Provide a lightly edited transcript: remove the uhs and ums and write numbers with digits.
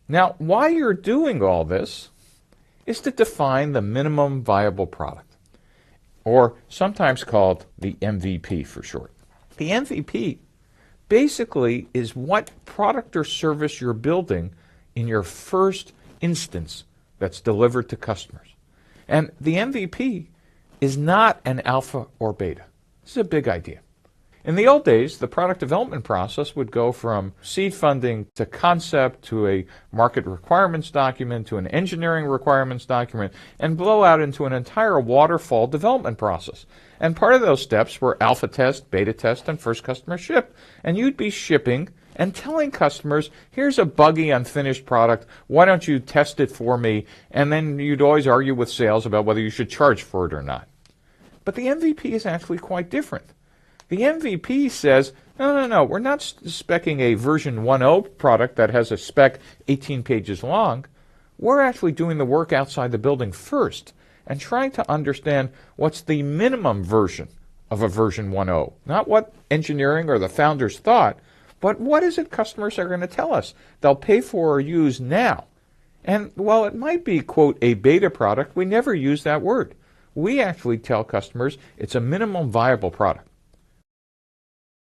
Now, why you're doing all this is to define the minimum viable product, or sometimes called the MVP for short. The MVP basically is what product or service you're building in your first instance that's delivered to customers. And the MVP is not an alpha or beta. This is a big idea. In the old days, the product development process would go from seed funding to concept to a market requirements document to an engineering requirements document and blow out into an entire waterfall development process. And part of those steps were alpha test, beta test, and first customer ship. And you'd be shipping and telling customers, here's a buggy, unfinished product. Why don't you test it for me? And then you'd always argue with sales about whether you should charge for it or not. But the MVP is actually quite different. The MVP says, no, we're not speccing a version 1.0 product that has a spec 18 pages long. We're actually doing the work outside the building first and trying to understand what's the minimum version of a version 1.0. Not what engineering or the founders thought, but what is it customers are going to tell us they'll pay for or use now. And while it might be, quote, a beta product, we never use that word. We actually tell customers it's a minimum viable product.